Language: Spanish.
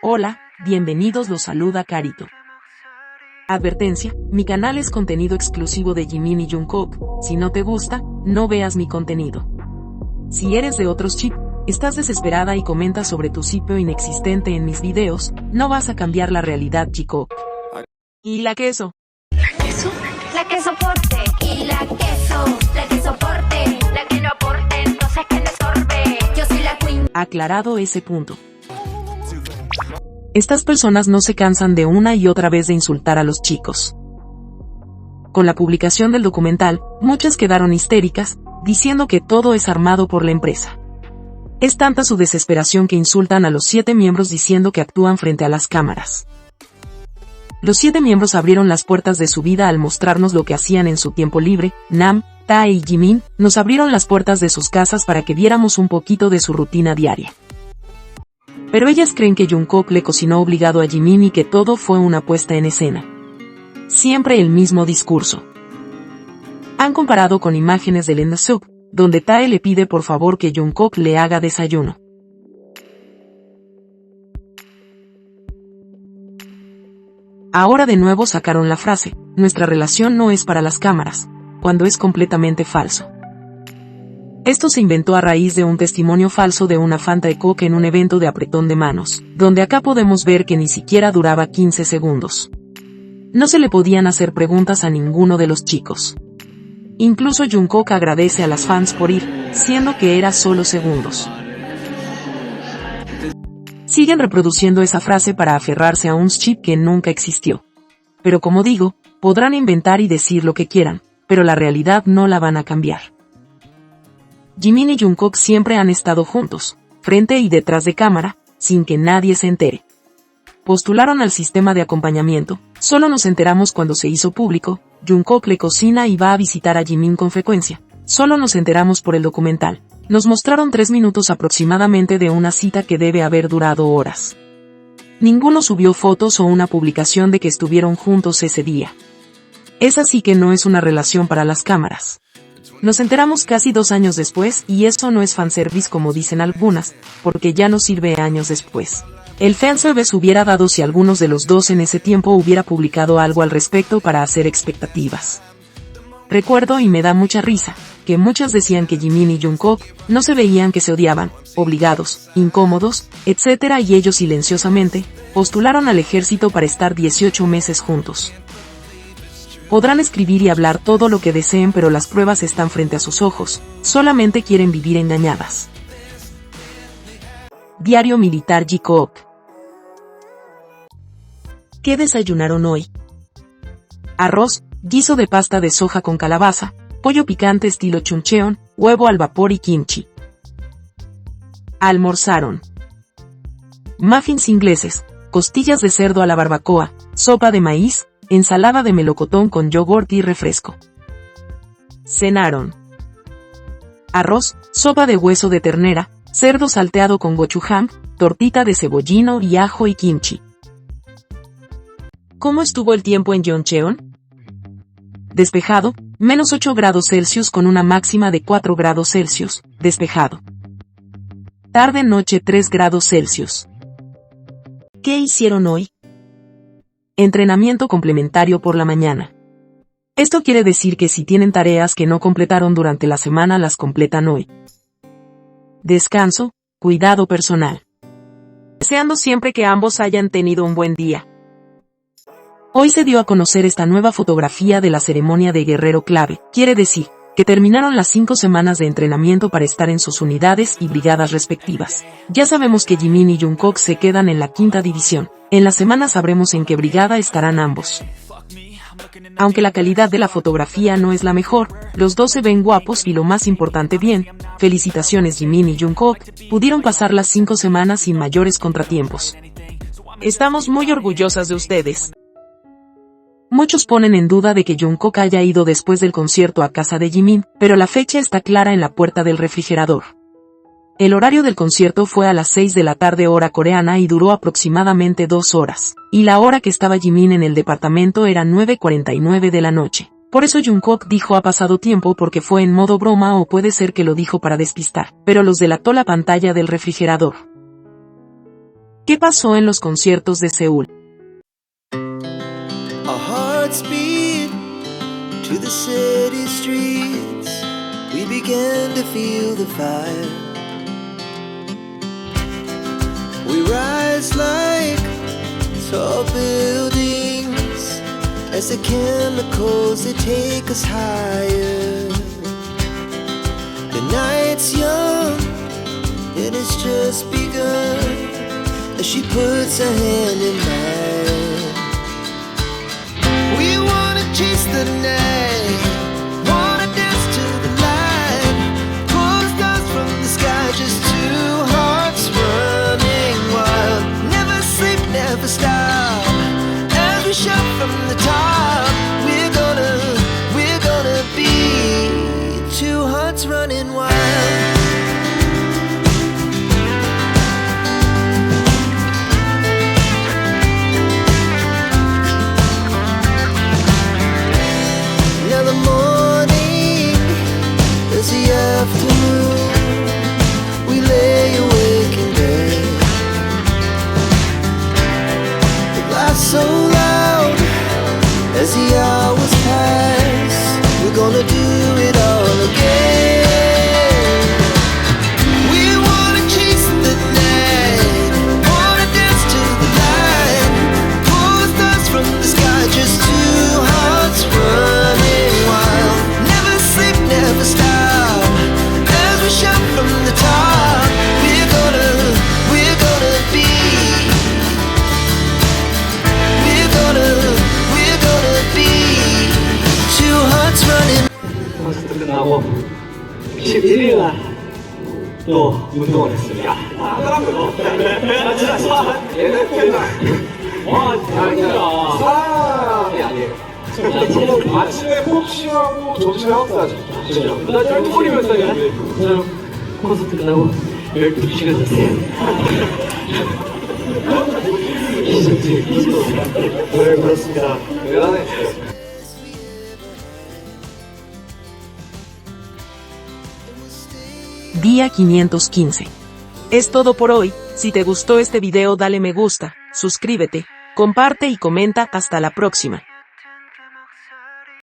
Hola, bienvenidos, los saluda Carito. Advertencia, mi canal es contenido exclusivo de Jimin y Jungkook, si no te gusta, no veas mi contenido. Si eres de otros chip, estás desesperada y comentas sobre tu sitio inexistente en mis videos, no vas a cambiar la realidad, chico. ¿Y la queso? ¿La queso? La que soporte. Y la que soporte. La que no aporte, entonces que le sorbe. Yo soy la queen. Aclarado ese punto. Estas personas no se cansan de una y otra vez de insultar a los chicos. Con la publicación del documental, muchas quedaron histéricas, diciendo que todo es armado por la empresa. Es tanta su desesperación que insultan a los 7 miembros diciendo que actúan frente a las cámaras. Los 7 miembros abrieron las puertas de su vida al mostrarnos lo que hacían en su tiempo libre. Nam, Tae y Jimin nos abrieron las puertas de sus casas para que viéramos un poquito de su rutina diaria. Pero ellas creen que Jungkook le cocinó obligado a Jimin y que todo fue una puesta en escena. Siempre el mismo discurso. Han comparado con imágenes de Lee Suk, donde Tae le pide por favor que Jungkook le haga desayuno. Ahora de nuevo sacaron la frase, nuestra relación no es para las cámaras, cuando es completamente falso. Esto se inventó a raíz de un testimonio falso de una fan Taekook en un evento de apretón de manos, donde acá podemos ver que ni siquiera duraba 15 segundos. No se le podían hacer preguntas a ninguno de los chicos. Incluso Jungkook agradece a las fans por ir, siendo que era solo segundos. Siguen reproduciendo esa frase para aferrarse a un chip que nunca existió. Pero como digo, podrán inventar y decir lo que quieran, pero la realidad no la van a cambiar. Jimin y Jungkook siempre han estado juntos, frente y detrás de cámara, sin que nadie se entere. Postularon al sistema de acompañamiento, solo nos enteramos cuando se hizo público. Jungkook le cocina y va a visitar a Jimin con frecuencia, solo nos enteramos por el documental. Nos mostraron 3 minutos aproximadamente de una cita que debe haber durado horas. Ninguno subió fotos o una publicación de que estuvieron juntos ese día. Esa sí que no es una relación para las cámaras. Nos enteramos casi 2 años después y eso no es fanservice como dicen algunas, porque ya no sirve años después. El fanservice hubiera dado si algunos de los dos en ese tiempo hubiera publicado algo al respecto para hacer expectativas. Recuerdo y me da mucha risa, que muchas decían que Jimin y Jungkook no se veían, que se odiaban, obligados, incómodos, etc. y ellos silenciosamente postularon al ejército para estar 18 meses juntos. Podrán escribir y hablar todo lo que deseen, pero las pruebas están frente a sus ojos, solamente quieren vivir engañadas. Diario Militar Jikook. ¿Qué desayunaron hoy? Arroz, guiso de pasta de soja con calabaza, pollo picante estilo chuncheon, huevo al vapor y kimchi. Almorzaron muffins ingleses, costillas de cerdo a la barbacoa, sopa de maíz, ensalada de melocotón con yogurt y refresco. Cenaron arroz, sopa de hueso de ternera, cerdo salteado con gochujang, tortita de cebollino y ajo y kimchi. ¿Cómo estuvo el tiempo en Yeoncheon? Despejado, -8 grados Celsius con una máxima de 4 grados Celsius, despejado. Tarde-noche 3 grados Celsius. ¿Qué hicieron hoy? Entrenamiento complementario por la mañana. Esto quiere decir que si tienen tareas que no completaron durante la semana las completan hoy. Descanso, cuidado personal. Deseando siempre que ambos hayan tenido un buen día. Hoy se dio a conocer esta nueva fotografía de la ceremonia de Guerrero Clave, quiere decir que terminaron las 5 semanas de entrenamiento para estar en sus unidades y brigadas respectivas. Ya sabemos que Jimin y Jungkook se quedan en la 5ª división. En la semana sabremos en qué brigada estarán ambos. Aunque la calidad de la fotografía no es la mejor, los dos se ven guapos y lo más importante bien. Felicitaciones, Jimin y Jungkook, pudieron pasar las 5 semanas sin mayores contratiempos. Estamos muy orgullosas de ustedes. Muchos ponen en duda de que Jungkook haya ido después del concierto a casa de Jimin, pero la fecha está clara en la puerta del refrigerador. El horario del concierto fue a las 6 de la tarde hora coreana y duró aproximadamente 2 horas, y la hora que estaba Jimin en el departamento era 9:49 de la noche. Por eso Jungkook dijo ha pasado tiempo porque fue en modo broma o puede ser que lo dijo para despistar, pero los delató la pantalla del refrigerador. ¿Qué pasó en los conciertos de Seúl? Our hearts beat to the city streets. We began to feel the fire. We rise like tall buildings as the chemicals, they take us higher. The night's young and it's just begun as she puts her hand in mine. We wanna chase the night, wanna dance to the light, pull stars from the sky, just two hearts running wild. Never sleep, never stop, as we shout from the top. We're gonna be two hearts running wild. Now the morning is the afternoon. We lay awake in bed. The laughs so loud as the hours pass. We're gonna do it all again. We wanna chase the night, wanna dance to the light, pull stars from the sky, just two hearts running wild. Never sleep, never stop, as we shout from the top. We're gonna be, we're gonna be two hearts running. 콘서트 끝나고 11일 날 또 운동을 했습니다. 하더라고요. 진짜 얘는 정말 아니라 사람이 아니에요. 저는 아침에 복싱하고 점심에 헛사죠. 나 쫄쫄이 몇 살이야? 저 콘서트 끝나고 12시간 잤어요. 네, 그렇습니다. 대단해. Día 515. Es todo por hoy. Si te gustó este video dale me gusta, suscríbete, comparte y comenta. Hasta la próxima.